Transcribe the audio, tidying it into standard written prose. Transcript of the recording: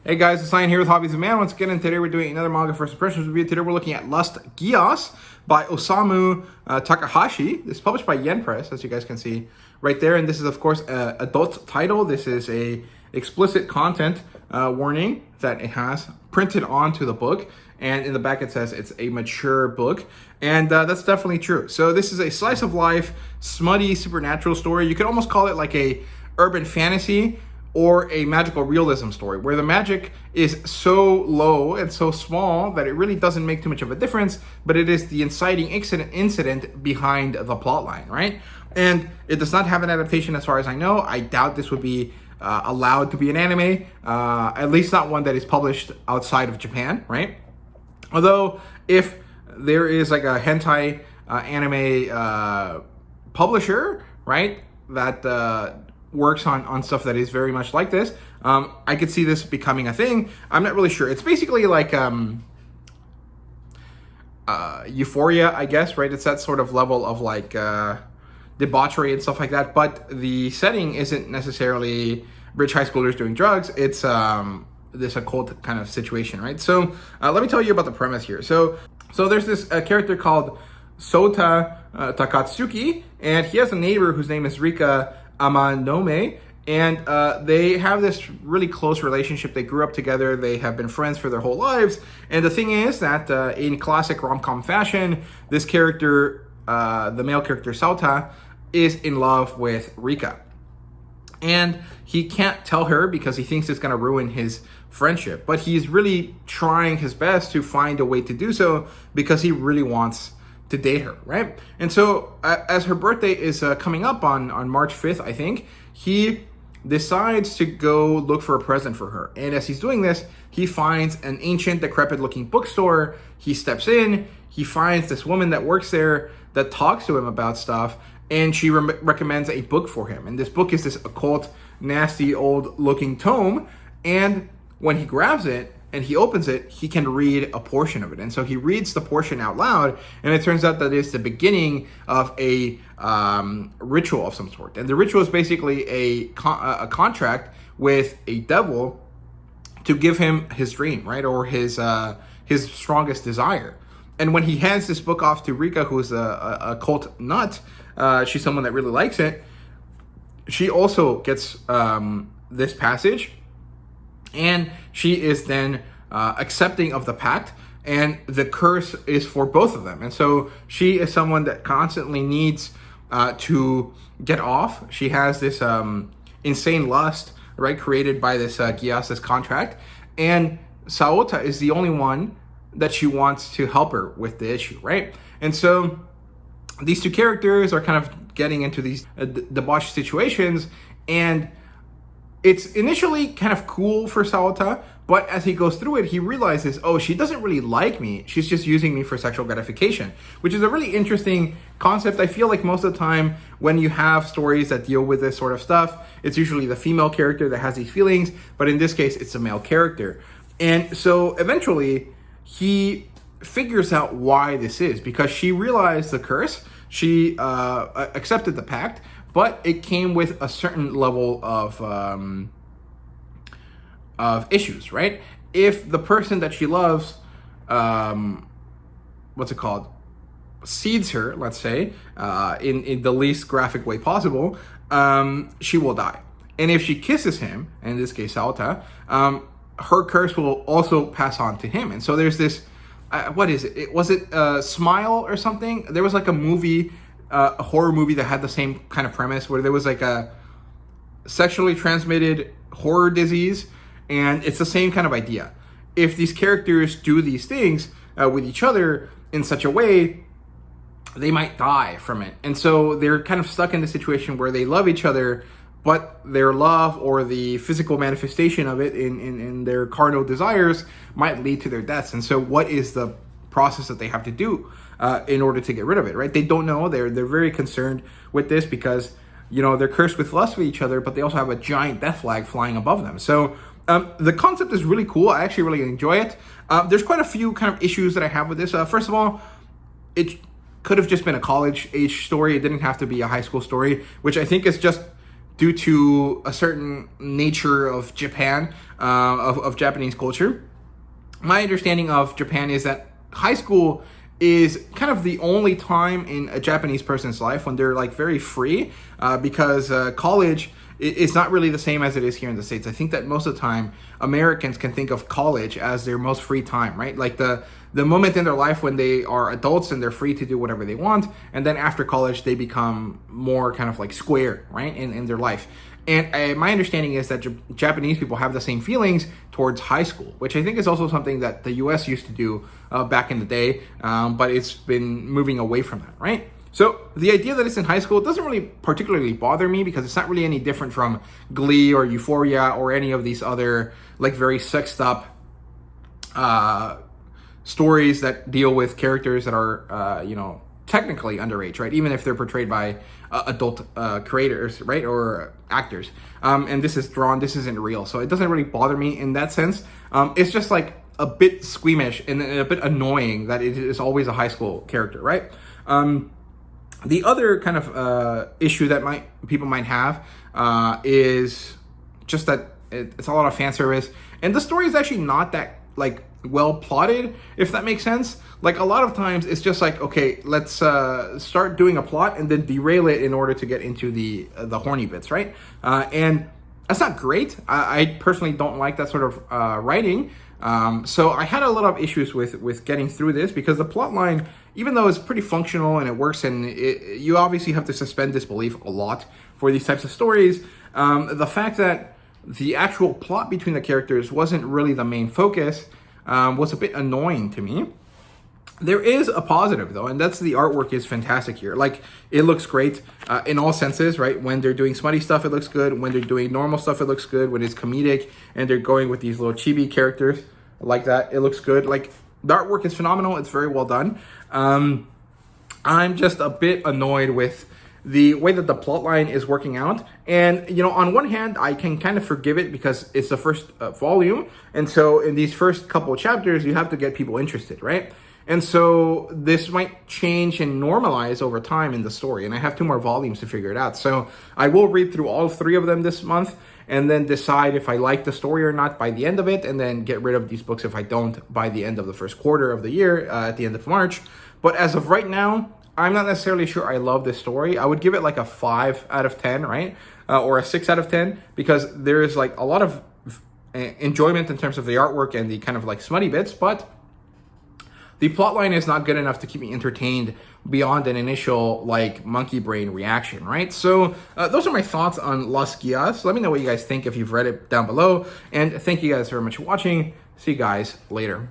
Hey guys, it's Ryan here with HobbiesofaMan once again, and today we're doing another manga first impressions review. Today we're looking at Lust Geass by Osamu Takahashi. This is published by Yen Press, as you guys can see right there, and this is of course an adult title. This is a explicit content warning that it has printed onto the book, and in the back it says it's a mature book, and that's definitely true. So this is a slice of life, smutty supernatural story. You could almost call it like a urban fantasy or a magical realism story, where the magic is so low and so small that it really doesn't make too much of a difference, but it is the inciting incident behind the plot line, right? And it does not have an adaptation as far as I know. I doubt this would be allowed to be an anime, at least not one that is published outside of Japan, right? Although, if there is like a hentai anime publisher, right, that works on stuff that is very much like this, I could see this becoming a thing. I'm not really sure. It's basically like Euphoria, I guess, right? It's that sort of level of like debauchery and stuff like that, but the setting isn't necessarily rich high schoolers doing drugs. It's this occult kind of situation, right? So let me tell you about the premise here. So there's this character called Sota Takatsuki, and he has a neighbor whose name is Rika Amanome, and they have this really close relationship. They grew up together. They have been friends for their whole lives. And the thing is that in classic rom-com fashion, this character, the male character Sota, is in love with Rika. And he can't tell her because he thinks it's going to ruin his friendship. But he's really trying his best to find a way to do so because he really wants to date her, right? And so as her birthday is coming up on March 5th, I think, he decides to go look for a present for her. And as he's doing this, he finds an ancient, decrepit-looking bookstore. He steps in, he finds this woman that works there that talks to him about stuff, and she recommends a book for him. And this book is this occult, nasty, old-looking tome, and when he grabs it, and he opens it, he can read a portion of it. And so he reads the portion out loud, and it turns out that it's the beginning of a ritual of some sort. And the ritual is basically a contract with a devil to give him his dream, right? Or his strongest desire. And when he hands this book off to Rika, who's a cult nut, she's someone that really likes it, she also gets this passage, and she is then accepting of the pact, and the curse is for both of them. And so she is someone that constantly needs to get off. She has this insane lust, right, created by this Geass, this contract. And Saota is the only one that she wants to help her with the issue, right? And so these two characters are kind of getting into these debauched situations, and it's initially kind of cool for Saota, but as he goes through it, he realizes, oh, she doesn't really like me. She's just using me for sexual gratification, which is a really interesting concept. I feel like most of the time when you have stories that deal with this sort of stuff, it's usually the female character that has these feelings, but in this case, it's a male character. And so eventually, he figures out why this is, because she realized the curse. She accepted the pact, but it came with a certain level of issues, right? If the person that she loves, seeds her, let's say, in the least graphic way possible, she will die. And if she kisses him, in this case, Saota, her curse will also pass on to him. And so there's this, what is it? Was it Smile or something? There was like a movie, a horror movie that had the same kind of premise, where there was like a sexually transmitted horror disease, and it's the same kind of idea. If these characters do these things with each other in such a way, they might die from it. And so they're kind of stuck in the situation where they love each other, but their love or the physical manifestation of it in their carnal desires might lead to their deaths. And so what is the process that they have to do in order to get rid of it, right? They don't know. They're very concerned with this because, you know, they're cursed with lust for each other, but they also have a giant death flag flying above them. So the concept is really cool. I actually really enjoy it. There's quite a few kind of issues that I have with this. First of all, it could have just been a college age story. It didn't have to be a high school story, which I think is just due to a certain nature of Japan, of Japanese culture. My understanding of Japan is that high school is kind of the only time in a Japanese person's life when they're like very free, because college is not really the same as it is here in the States. I think that most of the time Americans can think of college as their most free time, right? Like the moment in their life when they are adults and they're free to do whatever they want, and then after college they become more kind of like square, right, in their life. And my understanding is that Japanese people have the same feelings towards high school, which I think is also something that the US used to do back in the day, but it's been moving away from that, right? So the idea that it's in high school doesn't really particularly bother me, because it's not really any different from Glee or Euphoria or any of these other like very sexed up stories that deal with characters that are, technically underage, right? Even if they're portrayed by adult creators, right? Or actors. And this isn't real. So it doesn't really bother me in that sense. It's just like a bit squeamish and a bit annoying that it is always a high school character, right? The other kind of issue that people might have is just that it's a lot of fan service, and the story is actually not that like well plotted, if that makes sense. Like a lot of times it's just like, okay, let's start doing a plot and then derail it in order to get into the horny bits, right? And that's not great. I personally don't like that sort of writing. So I had a lot of issues with getting through this, because the plot line, even though it's pretty functional and it works, and you obviously have to suspend disbelief a lot for these types of stories, the fact that the actual plot between the characters wasn't really the main focus was a bit annoying to me. There is a positive though, and that's the artwork is fantastic here. Like, it looks great in all senses, right? When they're doing smutty stuff, it looks good. When they're doing normal stuff, it looks good. When it's comedic and they're going with these little chibi characters like that, it looks good. Like, the artwork is phenomenal. It's very well done. I'm just a bit annoyed with the way that the plot line is working out. And, on one hand, I can kind of forgive it because it's the first volume. And so in these first couple of chapters, you have to get people interested, right? And so this might change and normalize over time in the story. And I have 2 more volumes to figure it out. So I will read through all 3 of them this month and then decide if I like the story or not by the end of it, and then get rid of these books if I don't by the end of the first quarter of the year, at the end of March. But as of right now, I'm not necessarily sure I love this story. I would give it like a 5 out of 10, right? Or a 6 out of 10, because there is like a lot of enjoyment in terms of the artwork and the kind of like smutty bits, but the plotline is not good enough to keep me entertained beyond an initial like monkey brain reaction, right? So those are my thoughts on Las Geass. Let me know what you guys think if you've read it down below. And thank you guys very much for watching. See you guys later.